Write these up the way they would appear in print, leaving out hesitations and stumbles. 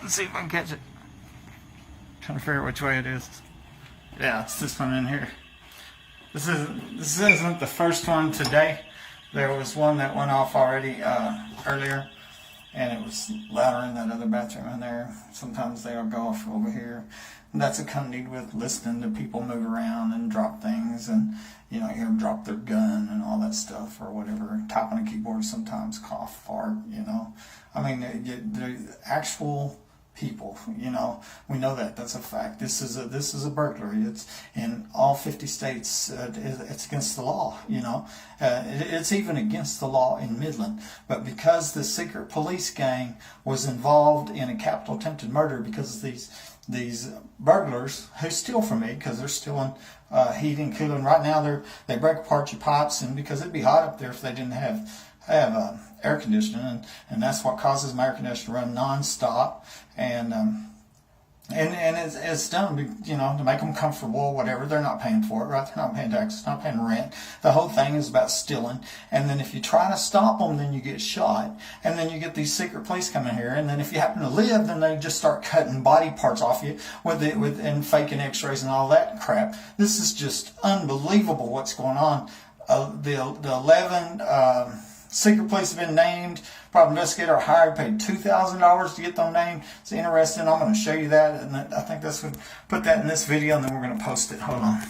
Let's see if I can catch it. Trying to figure out which way it is. Yeah, it's this one in here. This isn't the first one today. There was one that went off already earlier, and it was louder in that other bathroom in there. Sometimes they'll go off over here. And that's accompanied with listening to people move around and drop things, and you know, you hear them drop their gun and all that stuff or whatever. Tap on a keyboard sometimes, cough, fart. You know, I mean, the actual people. You know, we know that that's a fact. This is a burglary. It's in all 50 states. It's against the law. You know, it's even against the law in Midland. But because the secret police gang was involved in a capital attempted murder, because these burglars who steal from me, because they're stealing heating, cooling. Right now they break apart your pipes, and because it'd be hot up there if they didn't have air conditioning, and that's what causes my air conditioner to run non-stop, and it's done, you know, to make them comfortable, whatever. They're not paying for it, right? They're not paying taxes, not paying rent. The whole thing is about stealing. And then if you try to stop them, then you get shot. And then you get these secret police coming here. And then if you happen to live, then they just start cutting body parts off you and faking X-rays and all that crap. This is just unbelievable what's going on. The 11 secret police have been named. Private investigator hired, paid $2,000 to get them named. It's interesting. I'm going to show you that, and I think that's what put that in this video, and then we're going to post it. Hold on.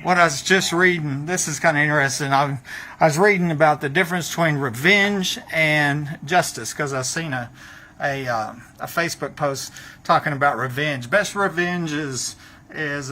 What I was just reading, this is kind of interesting. I was reading about the difference between revenge and justice, because I've seen a Facebook post talking about revenge. Best revenge is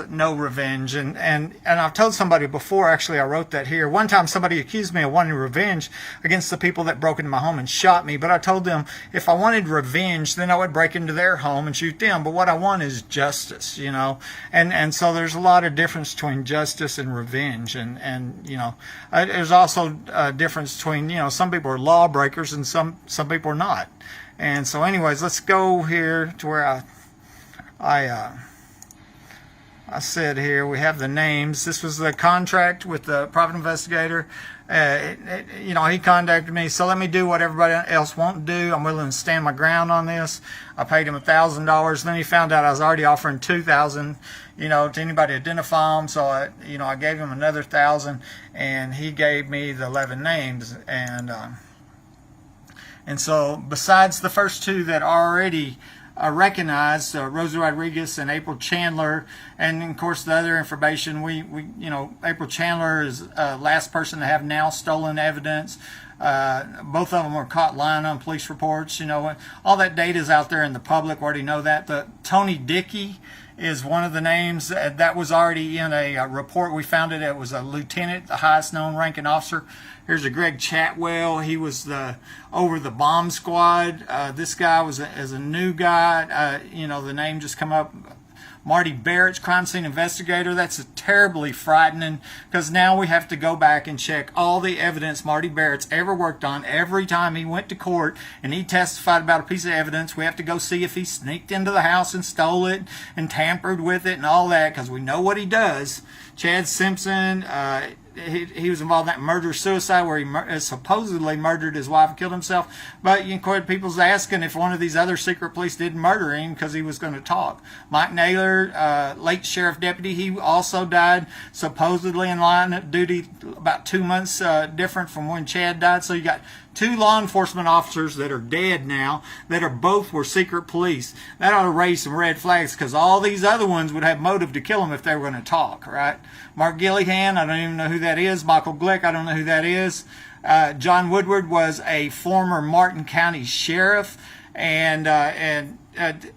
no revenge, and I've told somebody before, actually I wrote that here. One time somebody accused me of wanting revenge against the people that broke into my home and shot me, but I told them if I wanted revenge, then I would break into their home and shoot them. But what I want is justice, you know, and so there's a lot of difference between justice and revenge, and you know, there's also a difference between, you know, some people are lawbreakers and some people are not. And so anyways, let's go here to where I said here, we have the names. This was the contract with the private investigator. You know, he contacted me, so let me do what everybody else won't do. I'm willing to stand my ground on this. I paid him $1,000. Then he found out I was already offering $2,000, you know, to anybody identify him. So I gave him another $1,000, and he gave me the 11 names. And so besides the first two that already recognized, Rosie Rodriguez and April Chandler, and of course the other information, we you know, April Chandler is last person to have now stolen evidence. Both of them were caught lying on police reports. You know, all that data is out there in the public. We already know that. The Tony Dickey is one of the names that was already in a report. We found it was a lieutenant, the highest known ranking officer. Here's a Greg Chatwell. He was over the bomb squad. This guy was a new guy. You know, the name just come up. Marty Barrett's crime scene investigator. That's terribly frightening, because now we have to go back and check all the evidence Marty Barrett's ever worked on. Every time he went to court and he testified about a piece of evidence, we have to go see if he sneaked into the house and stole it and tampered with it and all that, because we know what he does. Chad Simpson, he was involved in that murder-suicide where he supposedly murdered his wife and killed himself. But you know, people's asking if one of these other secret police didn't murder him because he was going to talk. Mike Naylor, late sheriff deputy, he also died supposedly in line of duty about 2 months different from when Chad died. So you got two law enforcement officers that are dead now that both were secret police. That ought to raise some red flags, because all these other ones would have motive to kill him if they were going to talk, right? Mark Gillihan, I don't even know who that is. Michael Glick, I don't know who that is. John Woodward was a former Martin County sheriff, and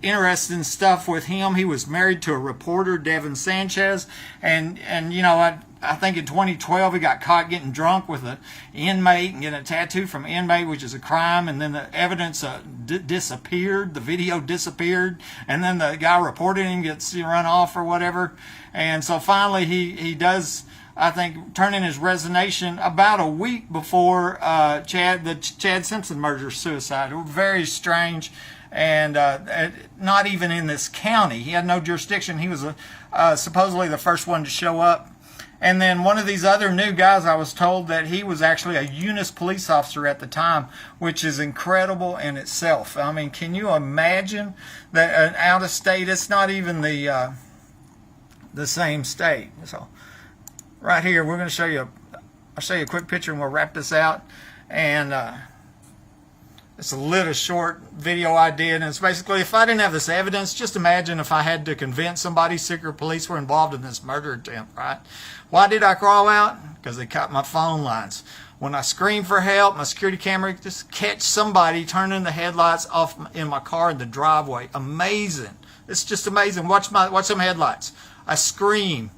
interesting stuff with him. He was married to a reporter, Devin Sanchez, and you know, I think in 2012 he got caught getting drunk with an inmate and getting a tattoo from an inmate, which is a crime, and then the evidence disappeared, the video disappeared, and then the guy reported him gets run off or whatever. And so finally he does, I think, turn in his resignation about a week before the Chad Simpson murder-suicide. Very strange, and not even in this county. He had no jurisdiction. He was supposedly the first one to show up. And then one of these other new guys, I was told that he was actually a Eunice police officer at the time, which is incredible in itself. I mean, can you imagine that an out of state? It's not even the same state. So right here, we're going to show you. I'll show you a quick picture, and we'll wrap this out. And it's a little short video I did, and it's basically, if I didn't have this evidence, just imagine if I had to convince somebody secret police were involved in this murder attempt, right? Why did I crawl out? Because they cut my phone lines. When I screamed for help, my security camera just catch somebody turning the headlights off in my car in the driveway. Amazing. It's just amazing. Watch them headlights. I scream.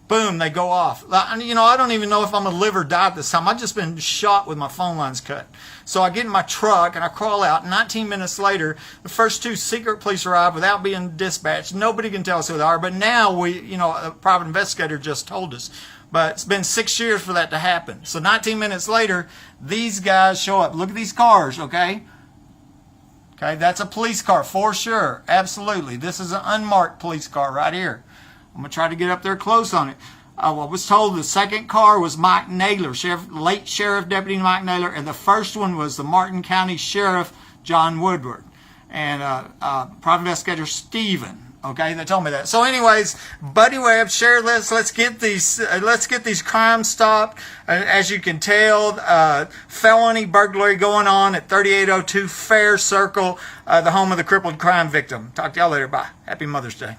Boom, they go off. You know, I don't even know if I'm going to live or die this time. I've just been shot with my phone lines cut. So I get in my truck and I crawl out. 19 minutes later, the first 2 secret police arrive without being dispatched. Nobody can tell us who they are. But now a private investigator just told us. But it's been 6 years for that to happen. So 19 minutes later, these guys show up. Look at these cars, okay? Okay, that's a police car for sure. Absolutely. This is an unmarked police car right here. I'm going to try to get up there close on it. I was told the second car was Mike Naylor, late Sheriff Deputy Mike Naylor, and the first one was the Martin County Sheriff John Woodward, and private investigator Stephen. Okay, they told me that. So, anyways, Buddy Webb, share this. Let's get these crimes stopped. As you can tell, felony burglary going on at 3802 Fair Circle, the home of the crippled crime victim. Talk to y'all later. Bye. Happy Mother's Day.